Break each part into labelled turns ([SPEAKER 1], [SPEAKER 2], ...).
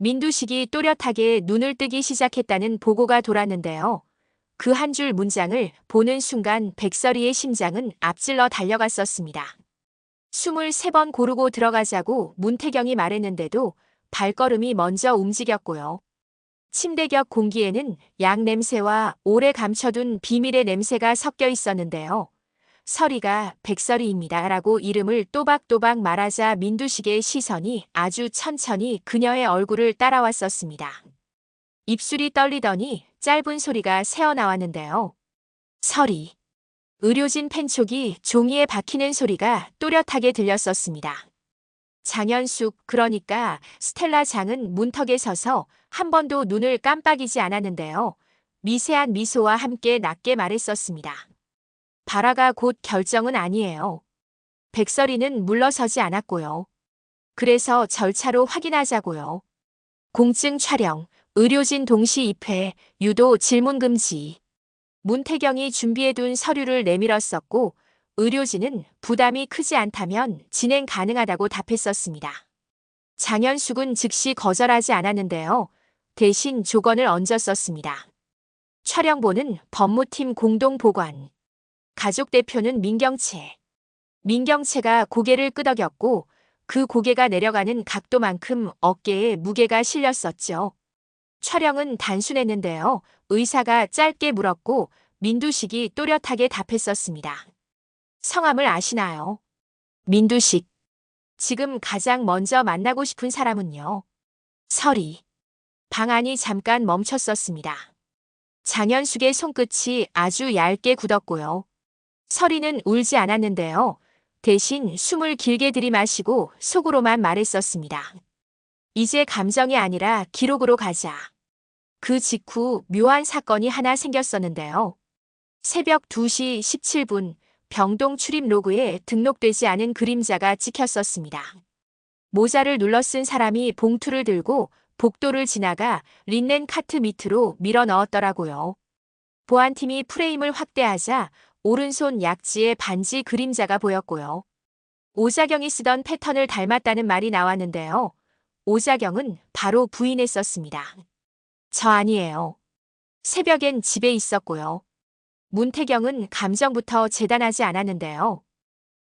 [SPEAKER 1] 민두식이 또렷하게 눈을 뜨기 시작했다는 보고가 돌았는데요. 그 한 줄 문장을 보는 순간 백설이의 심장은 앞질러 달려갔었습니다. 23번 고르고 들어가자고 문태경이 말했는데도 발걸음이 먼저 움직였고요. 침대 곁 공기에는 약 냄새와 오래 감춰둔 비밀의 냄새가 섞여 있었는데요. 설이가 백설이입니다 라고 이름을 또박또박 말하자 민두식의 시선이 아주 천천히 그녀의 얼굴을 따라왔었습니다. 입술이 떨리더니 짧은 소리가 새어나왔는데요. 설이. 의료진 펜촉이 종이에 박히는 소리가 또렷하게 들렸었습니다. 장현숙, 그러니까 스텔라 장은 문턱에 서서 한 번도 눈을 깜빡이지 않았는데요. 미세한 미소와 함께 낮게 말했었습니다. 발화가 곧 결정은 아니에요. 백설이는 물러서지 않았고요. 그래서 절차로 확인하자고요. 공증 촬영, 의료진 동시 입회, 유도 질문 금지. 문태경이 준비해둔 서류를 내밀었었고 의료진은 부담이 크지 않다면 진행 가능하다고 답했었습니다. 장현숙은 즉시 거절하지 않았는데요. 대신 조건을 얹었었습니다. 촬영본은 법무팀 공동보관. 가족 대표는 민경채. 민경채가 고개를 끄덕였고 그 고개가 내려가는 각도만큼 어깨에 무게가 실렸었죠. 촬영은 단순했는데요. 의사가 짧게 물었고 민두식이 또렷하게 답했었습니다. 성함을 아시나요? 민두식. 지금 가장 먼저 만나고 싶은 사람은요? 설이. 방안이 잠깐 멈췄었습니다. 장현숙의 손끝이 아주 얇게 굳었고요. 설이는 울지 않았는데요. 대신 숨을 길게 들이마시고 속으로만 말했었습니다. 이제 감정이 아니라 기록으로 가자. 그 직후 묘한 사건이 하나 생겼었는데요. 새벽 2시 17분 병동 출입 로그에 등록되지 않은 그림자가 찍혔었습니다. 모자를 눌러 쓴 사람이 봉투를 들고 복도를 지나가 린넨 카트 밑으로 밀어 넣었더라고요. 보안팀이 프레임을 확대하자 오른손 약지에 반지 그림자가 보였고요. 오자경이 쓰던 패턴을 닮았다는 말이 나왔는데요. 오자경은 바로 부인했었습니다. 저 아니에요. 새벽엔 집에 있었고요. 문태경은 감정부터 재단하지 않았는데요.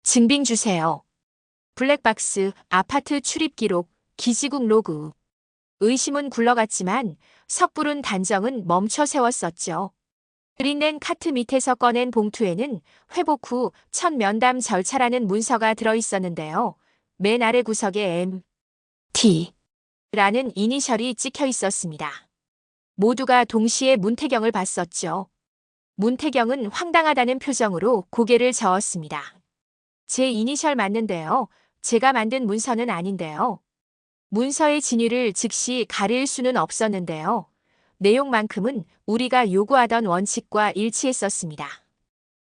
[SPEAKER 1] 증빙 주세요. 블랙박스, 아파트 출입 기록, 기지국 로그. 의심은 굴러갔지만 섣부른 단정은 멈춰 세웠었죠. 린넨 카트 밑에서 꺼낸 봉투에는 회복 후 첫 면담 절차라는 문서가 들어있었는데요. 맨 아래 구석에 MT라는 이니셜이 찍혀 있었습니다. 모두가 동시에 문태경을 봤었죠. 문태경은 황당하다는 표정으로 고개를 저었습니다. 제 이니셜 맞는데요. 제가 만든 문서는 아닌데요. 문서의 진위를 즉시 가릴 수는 없었는데요. 내용만큼은 우리가 요구하던 원칙과 일치했었습니다.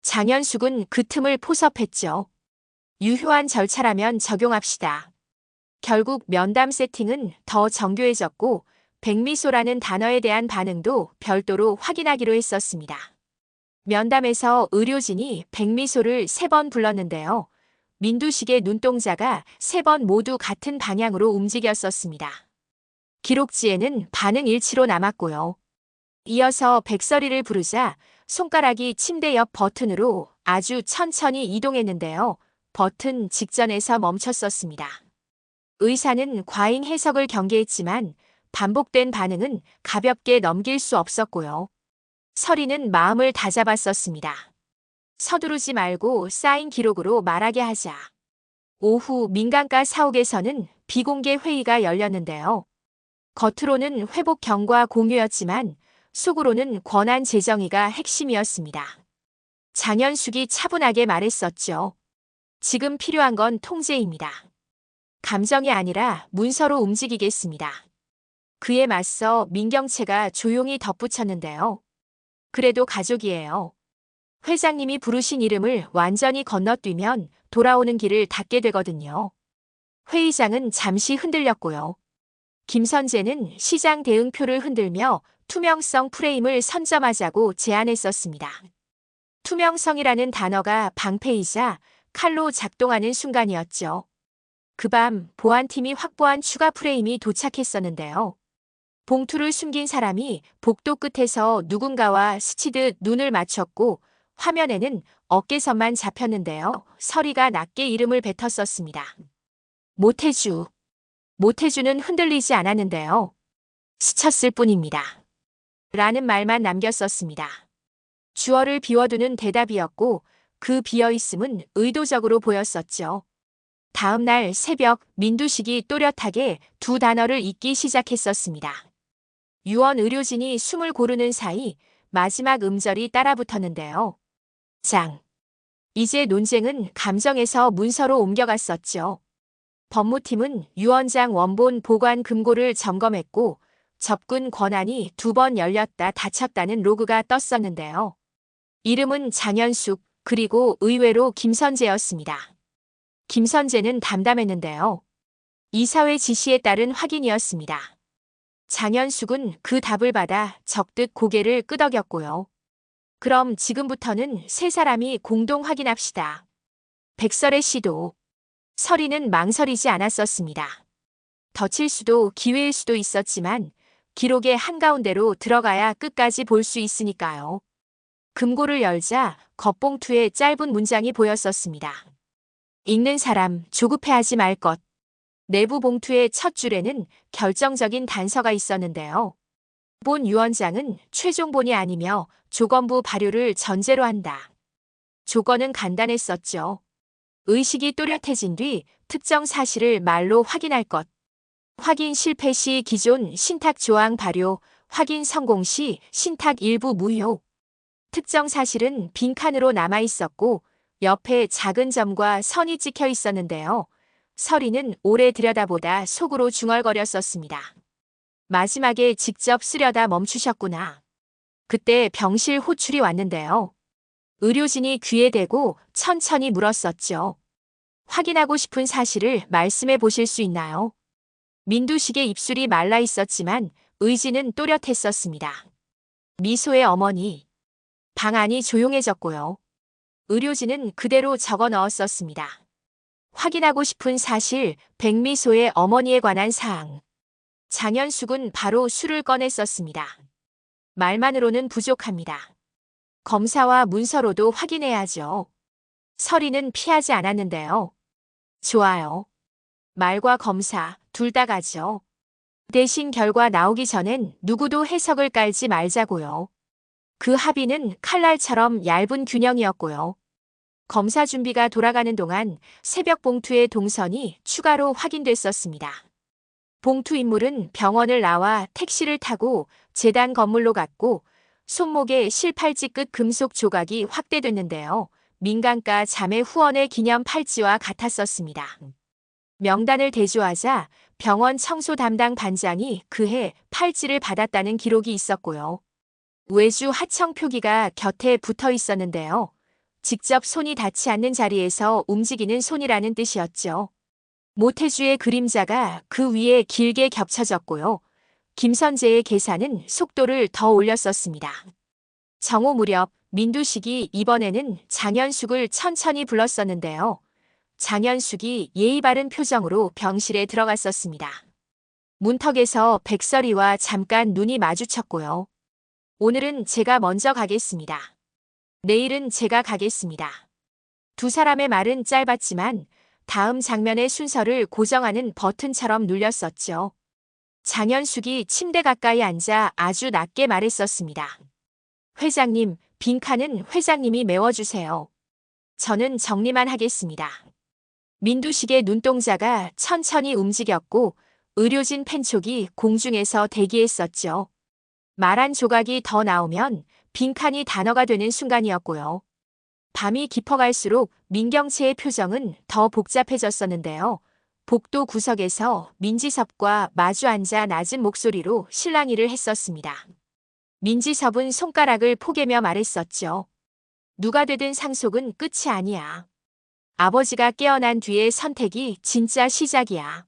[SPEAKER 1] 장현숙은 그 틈을 포섭했죠. 유효한 절차라면 적용합시다. 결국 면담 세팅은 더 정교해졌고 백미소라는 단어에 대한 반응도 별도로 확인하기로 했었습니다. 면담에서 의료진이 백미소를 3번 불렀는데요. 민두식의 눈동자가 3번 모두 같은 방향으로 움직였었습니다. 기록지에는 반응 일치로 남았고요. 이어서 백설이를 부르자 손가락이 침대 옆 버튼으로 아주 천천히 이동했는데요. 버튼 직전에서 멈췄었습니다. 의사는 과잉 해석을 경계했지만 반복된 반응은 가볍게 넘길 수 없었고요. 설이는 마음을 다잡았었습니다. 서두르지 말고 쌓인 기록으로 말하게 하자. 오후 민간과 사옥에서는 비공개 회의가 열렸는데요. 겉으로는 회복 경과 공유였지만 속으로는 권한 재정의가 핵심이었습니다. 장현숙이 차분하게 말했었죠. 지금 필요한 건 통제입니다. 감정이 아니라 문서로 움직이겠습니다. 그에 맞서 민경채가 조용히 덧붙였는데요. 그래도 가족이에요. 회장님이 부르신 이름을 완전히 건너뛰면 돌아오는 길을 닫게 되거든요. 회의장은 잠시 흔들렸고요. 김선재는 시장 대응표를 흔들며 투명성 프레임을 선점하자고 제안했었습니다. 투명성이라는 단어가 방패이자 칼로 작동하는 순간이었죠. 그 밤 보안팀이 확보한 추가 프레임이 도착했었는데요. 봉투를 숨긴 사람이 복도 끝에서 누군가와 스치듯 눈을 맞췄고 화면에는 어깨선만 잡혔는데요. 서리가 낮게 이름을 뱉었었습니다. 모태주. 모태주는 흔들리지 않았는데요. 스쳤을 뿐입니다. 라는 말만 남겼었습니다. 주어를 비워두는 대답이었고 그 비어있음은 의도적으로 보였었죠. 다음 날 새벽 민두식이 또렷하게 두 단어를 읽기 시작했었습니다. 유언 의료진이 숨을 고르는 사이 마지막 음절이 따라붙었는데요. 장. 이제 논쟁은 감정에서 문서로 옮겨갔었죠. 법무팀은 유언장 원본 보관 금고를 점검했고 접근 권한이 2번 열렸다 닫혔다는 로그가 떴었는데요. 이름은 장현숙 그리고 의외로 김선재였습니다. 김선재는 담담했는데요. 이사회 지시에 따른 확인이었습니다. 장현숙은 그 답을 받아 적듯 고개를 끄덕였고요. 그럼 지금부터는 세 사람이 공동 확인합시다. 백설의 시도. 서리는 망설이지 않았었습니다. 덧칠 수도 기회일 수도 있었지만 기록의 한가운데로 들어가야 끝까지 볼 수 있으니까요. 금고를 열자 겉봉투에 짧은 문장이 보였었습니다. 읽는 사람 조급해하지 말 것. 내부 봉투의 첫 줄에는 결정적인 단서가 있었는데요. 본 유언장은 최종본이 아니며 조건부 발효를 전제로 한다. 조건은 간단했었죠. 의식이 또렷해진 뒤 특정 사실을 말로 확인할 것. 확인 실패 시 기존 신탁 조항 발효, 확인 성공 시 신탁 일부 무효. 특정 사실은 빈칸으로 남아 있었고 옆에 작은 점과 선이 찍혀 있었는데요. 서리는 오래 들여다보다 속으로 중얼거렸었습니다. 마지막에 직접 쓰려다 멈추셨구나. 그때 병실 호출이 왔는데요. 의료진이 귀에 대고 천천히 물었었죠. 확인하고 싶은 사실을 말씀해 보실 수 있나요? 민두식의 입술이 말라 있었지만 의지는 또렷했었습니다. 미소의 어머니. 방 안이 조용해졌고요. 의료진은 그대로 적어 넣었었습니다. 확인하고 싶은 사실, 백미소의 어머니에 관한 사항. 장현숙은 바로 술을 꺼냈었습니다. 말만으로는 부족합니다. 검사와 문서로도 확인해야죠. 서리는 피하지 않았는데요. 좋아요. 말과 검사 둘 다 가죠. 대신 결과 나오기 전엔 누구도 해석을 깔지 말자고요. 그 합의는 칼날처럼 얇은 균형이었고요. 검사 준비가 돌아가는 동안 새벽 봉투의 동선이 추가로 확인됐었습니다. 봉투 인물은 병원을 나와 택시를 타고 재단 건물로 갔고 손목에 실팔찌 끝 금속 조각이 확대됐는데요. 민간가 자매 후원의 기념 팔찌와 같았었습니다. 명단을 대조하자 병원 청소 담당 반장이 그해 팔찌를 받았다는 기록이 있었고요. 외주 하청 표기가 곁에 붙어 있었는데요. 직접 손이 닿지 않는 자리에서 움직이는 손이라는 뜻이었죠. 모태주의 그림자가 그 위에 길게 겹쳐졌고요. 김선재의 계산은 속도를 더 올렸었습니다. 정오 무렵 민두식이 이번에는 장현숙을 천천히 불렀었는데요. 장현숙이 예의 바른 표정으로 병실에 들어갔었습니다. 문턱에서 백설이와 잠깐 눈이 마주쳤고요. 오늘은 제가 먼저 가겠습니다. 내일은 제가 가겠습니다. 두 사람의 말은 짧았지만 다음 장면의 순서를 고정하는 버튼처럼 눌렸었죠. 장현숙이 침대 가까이 앉아 아주 낮게 말했었습니다. 회장님, 빈칸은 회장님이 메워주세요. 저는 정리만 하겠습니다. 민두식의 눈동자가 천천히 움직였고 의료진 펜촉이 공중에서 대기했었죠. 말한 조각이 더 나오면 빈칸이 단어가 되는 순간이었고요. 밤이 깊어갈수록 민경채의 표정은 더 복잡해졌었는데요. 복도 구석에서 민지섭과 마주 앉아 낮은 목소리로 실랑이를 했었습니다. 민지섭은 손가락을 포개며 말했었죠. 누가 되든 상속은 끝이 아니야. 아버지가 깨어난 뒤의 선택이 진짜 시작이야.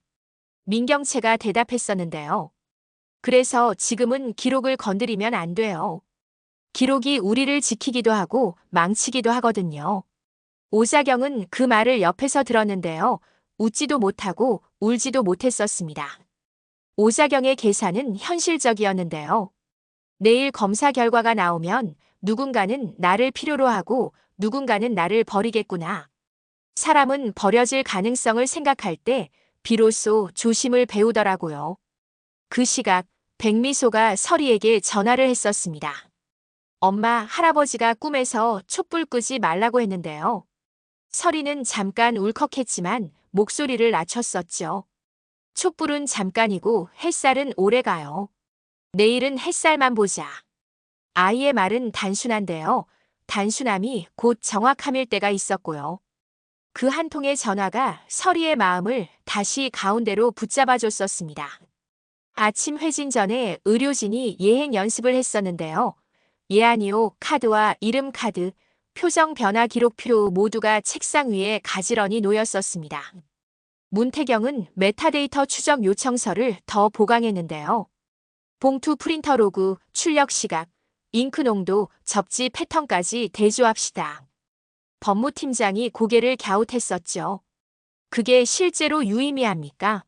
[SPEAKER 1] 민경채가 대답했었는데요. 그래서 지금은 기록을 건드리면 안 돼요. 기록이 우리를 지키기도 하고 망치기도 하거든요. 오자경은 그 말을 옆에서 들었는데요. 웃지도 못하고 울지도 못했었습니다. 오자경의 계산은 현실적이었는데요. 내일 검사 결과가 나오면 누군가는 나를 필요로 하고 누군가는 나를 버리겠구나. 사람은 버려질 가능성을 생각할 때 비로소 조심을 배우더라고요. 그 시각 백미소가 서리에게 전화를 했었습니다. 엄마, 할아버지가 꿈에서 촛불 끄지 말라고 했는데요. 서리는 잠깐 울컥했지만 목소리를 낮췄었죠. 촛불은 잠깐이고 햇살은 오래 가요. 내일은 햇살만 보자. 아이의 말은 단순한데요. 단순함이 곧 정확함일 때가 있었고요. 그 한 통의 전화가 서리의 마음을 다시 가운데로 붙잡아줬었습니다. 아침 회진 전에 의료진이 예행 연습을 했었는데요. 예안이오 카드와 이름 카드, 표정 변화 기록표 모두가 책상 위에 가지런히 놓였었습니다. 문태경은 메타데이터 추적 요청서를 더 보강했는데요. 봉투 프린터 로그, 출력 시각, 잉크 농도, 접지 패턴까지 대조합시다. 법무팀장이 고개를 갸웃했었죠. 그게 실제로 유의미합니까?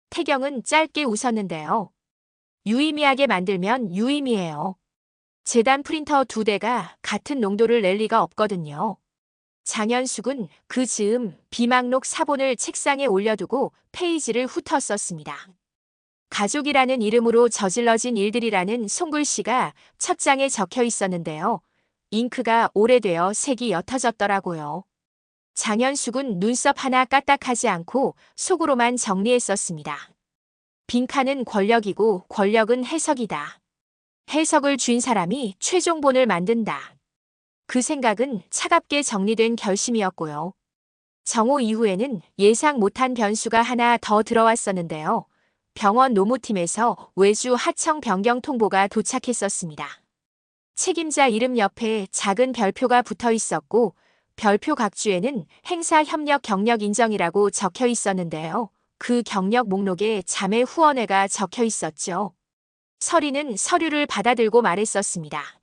[SPEAKER 1] 태경은 짧게 웃었는데요. 유의미하게 만들면 유의미해요. 재단 프린터 2대가 같은 농도를 낼 리가 없거든요. 장현숙은 그 즈음 비망록 사본을 책상에 올려두고 페이지를 훑었었습니다. 가족이라는 이름으로 저질러진 일들이라는 손글씨가 첫 장에 적혀 있었는데요. 잉크가 오래되어 색이 옅어졌더라고요. 장현숙은 눈썹 하나 까딱하지 않고 속으로만 정리했었습니다. 빈칸은 권력이고 권력은 해석이다. 해석을 쥔 사람이 최종본을 만든다. 그 생각은 차갑게 정리된 결심이었고요. 정오 이후에는 예상 못한 변수가 하나 더 들어왔었는데요. 병원 노무팀에서 외주 하청 변경 통보가 도착했었습니다. 책임자 이름 옆에 작은 별표가 붙어 있었고 별표 각주에는 행사 협력 경력 인정이라고 적혀 있었는데요. 그 경력 목록에 자매 후원회가 적혀 있었죠. 서리는 서류를 받아들고 말했었습니다.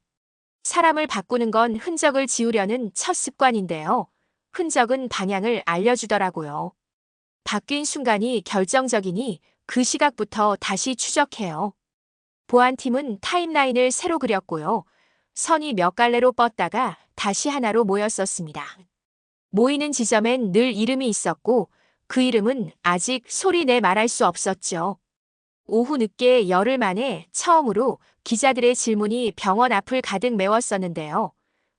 [SPEAKER 1] 사람을 바꾸는 건 흔적을 지우려는 첫 습관인데요. 흔적은 방향을 알려주더라고요. 바뀐 순간이 결정적이니 그 시각부터 다시 추적해요. 보안팀은 타임라인을 새로 그렸고요. 선이 몇 갈래로 뻗다가 다시 하나로 모였었습니다. 모이는 지점엔 늘 이름이 있었고 그 이름은 아직 소리 내 말할 수 없었죠. 오후 늦게 열흘 만에 처음으로 기자들의 질문이 병원 앞을 가득 메웠었는데요.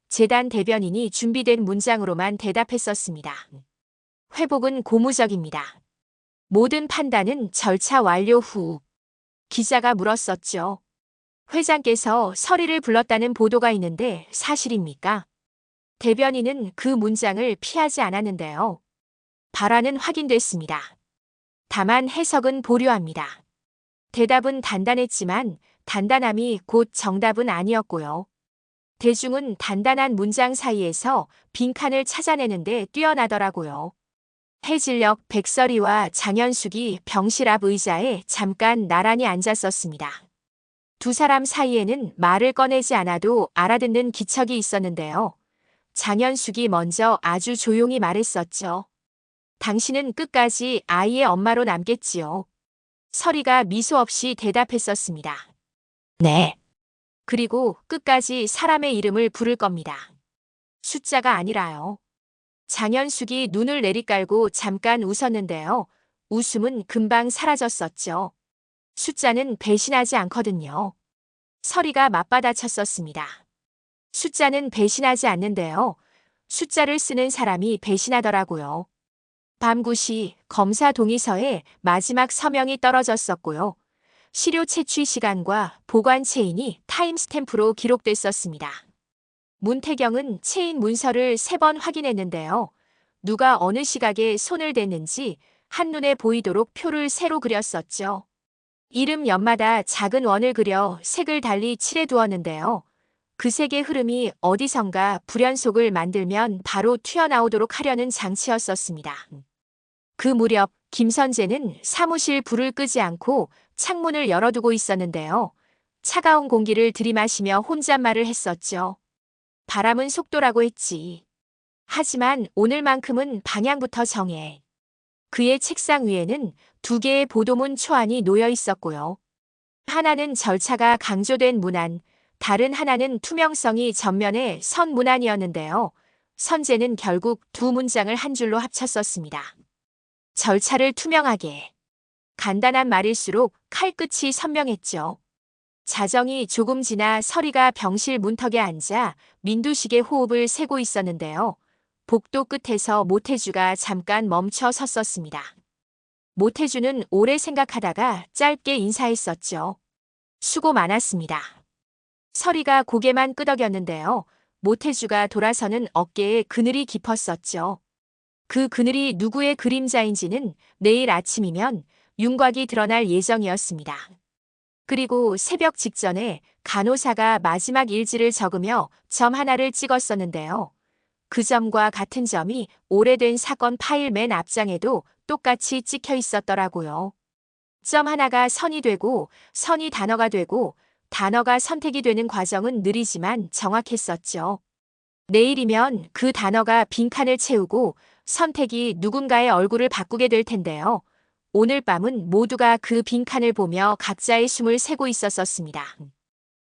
[SPEAKER 1] 재단 대변인이 준비된 문장으로만 대답했었습니다. 회복은 고무적입니다. 모든 판단은 절차 완료 후. 기자가 물었었죠. 회장께서 서리를 불렀다는 보도가 있는데 사실입니까? 대변인은 그 문장을 피하지 않았는데요. 발화는 확인됐습니다. 다만 해석은 보류합니다. 대답은 단단했지만 단단함이 곧 정답은 아니었고요. 대중은 단단한 문장 사이에서 빈칸을 찾아내는데 뛰어나더라고요. 해질녘 백설이와 장현숙이 병실 앞 의자에 잠깐 나란히 앉았었습니다. 두 사람 사이에는 말을 꺼내지 않아도 알아듣는 기척이 있었는데요. 장현숙이 먼저 아주 조용히 말했었죠. 당신은 끝까지 아이의 엄마로 남겠지요. 서리가 미소 없이 대답했었습니다. 네. 그리고 끝까지 사람의 이름을 부를 겁니다. 숫자가 아니라요. 장현숙이 눈을 내리깔고 잠깐 웃었는데요. 웃음은 금방 사라졌었죠. 숫자는 배신하지 않거든요. 서리가 맞받아쳤었습니다. 숫자는 배신하지 않는데요. 숫자를 쓰는 사람이 배신하더라고요. 밤 9시 검사 동의서에 마지막 서명이 떨어졌었고요. 시료 채취 시간과 보관 체인이 타임스탬프로 기록됐었습니다. 문태경은 체인 문서를 3번 확인했는데요. 누가 어느 시각에 손을 댔는지 한눈에 보이도록 표를 새로 그렸었죠. 이름 옆마다 작은 원을 그려 색을 달리 칠해두었는데요. 그 색의 흐름이 어디선가 불연속을 만들면 바로 튀어나오도록 하려는 장치였었습니다. 그 무렵 김선재는 사무실 불을 끄지 않고 창문을 열어두고 있었는데요. 차가운 공기를 들이마시며 혼잣말을 했었죠. 바람은 속도라고 했지. 하지만 오늘만큼은 방향부터 정해. 그의 책상 위에는 두 개의 보도문 초안이 놓여 있었고요. 하나는 절차가 강조된 문안, 다른 하나는 투명성이 전면에 선 문안이었는데요. 선재는 결국 두 문장을 한 줄로 합쳤었습니다. 절차를 투명하게. 간단한 말일수록 칼끝이 선명했죠. 자정이 조금 지나 서리가 병실 문턱에 앉아 민두식의 호흡을 세고 있었는데요. 복도 끝에서 모태주가 잠깐 멈춰 섰었습니다. 모태주는 오래 생각하다가 짧게 인사했었죠. 수고 많았습니다. 서리가 고개만 끄덕였는데요. 모태주가 돌아서는 어깨에 그늘이 깊었었죠. 그 그늘이 누구의 그림자인지는 내일 아침이면 윤곽이 드러날 예정이었습니다. 그리고 새벽 직전에 간호사가 마지막 일지를 적으며 점 하나를 찍었었는데요. 그 점과 같은 점이 오래된 사건 파일 맨 앞장에도 똑같이 찍혀 있었더라고요. 점 하나가 선이 되고 선이 단어가 되고 단어가 선택이 되는 과정은 느리지만 정확했었죠. 내일이면 그 단어가 빈칸을 채우고 선택이 누군가의 얼굴을 바꾸게 될 텐데요. 오늘 밤은 모두가 그 빈칸을 보며 각자의 숨을 세고 있었습니다.